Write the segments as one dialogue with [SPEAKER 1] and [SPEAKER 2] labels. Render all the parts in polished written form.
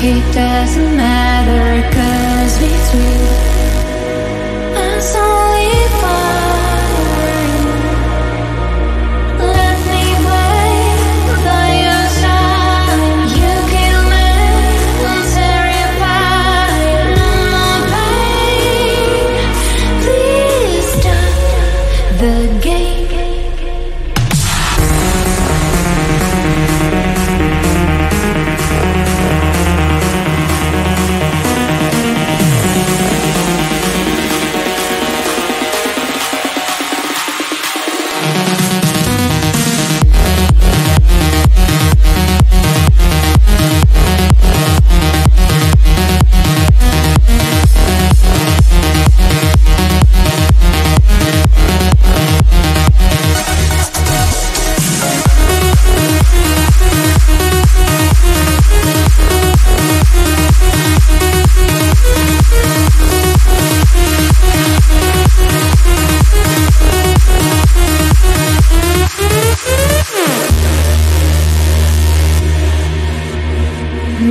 [SPEAKER 1] It doesn't matter, 'cause between us only fire. Let me play by your side. You kill me, I'm terrified. No more pain. Please stop the game.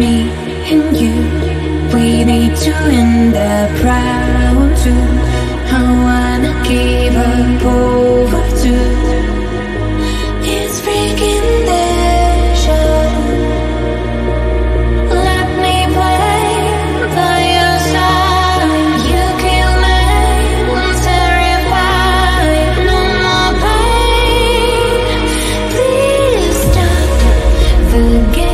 [SPEAKER 1] Me and you, we need to end the problem too. I wanna give up over too. It's freaking deja. Let me play by your side. You kill me, I'm terrified. No more pain. Please stop the game.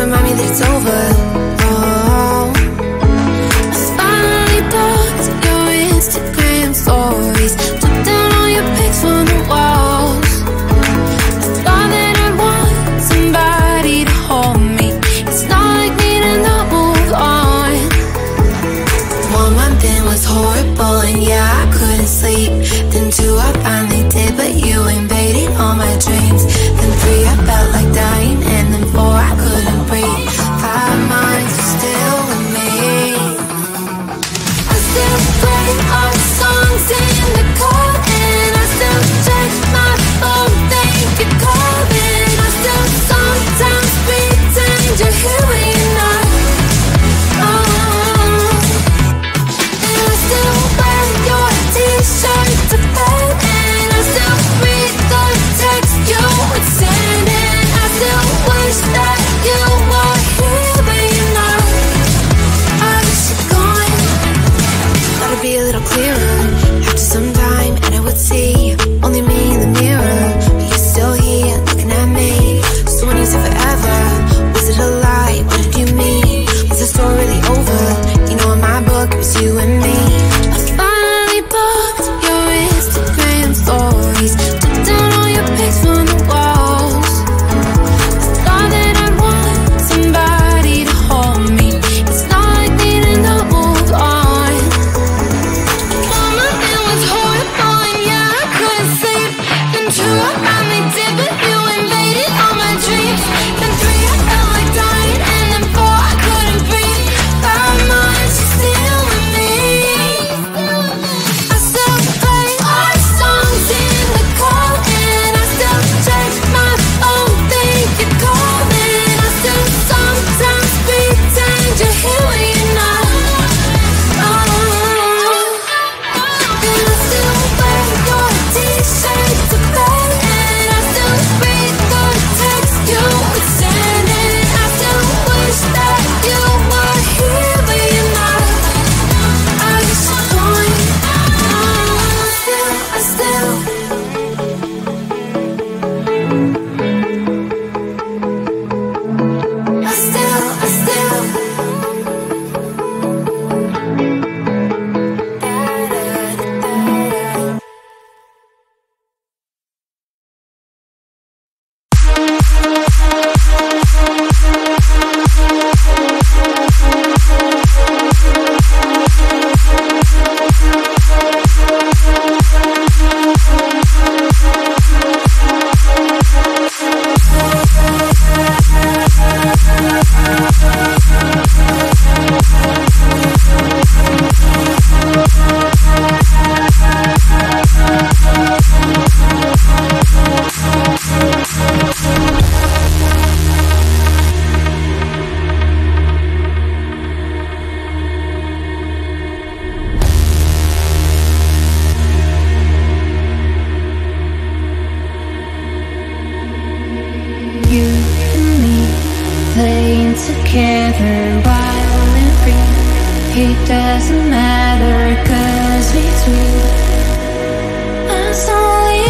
[SPEAKER 1] remind me that it's over. Oh, I finally blocked your Instagram stories, took down all your pics from the walls. I thought that I want somebody to hold me. It's not like me to not move on. 1 month in was horrible, and yeah, I couldn't sleep. Then 2, I finally did, but you invaded all my dreams. Then 3, I felt like dying, and then 4, I couldn't breathe. 5 months, you're still with me. I still play our songs in the car, and I still check my phone, think you're calling. I still sometimes pretend you're here when you're not. And I still wear your t-shirt to bed, and I still read the text you would send, and I still wish that you were here but you're not. I wish you're gone. Thought it'd be a little clearer after some time, and I would see only me in the mirror, but you're still here looking at me. So when you said forever, was it a lie? What did you mean? Was the story really over? You know, in my book it was you and me. I finally blocked your Instagram stories, took down all your pics from the walls. I thought that I want somebody to hold me. It's not like me to not move on. 1 month it was horrible, and yeah, I couldn't sleep. Then 2, I finally did, but you invaded all my dreams. Then 3, I felt like dying, and then 4, I couldn't breathe. 5 months, you're still with me. I still play our songs in the car, and I still check my phone, think you're calling. I still sometimes pretend you're here when you're not. And I still wear your t-shirt to bed, and I still read the text you would send, and I still wish that you were here but you're not. I wish you're gone. I still you and me playing together, wild and free. It doesn't matter, 'cause it's real. I'm slowly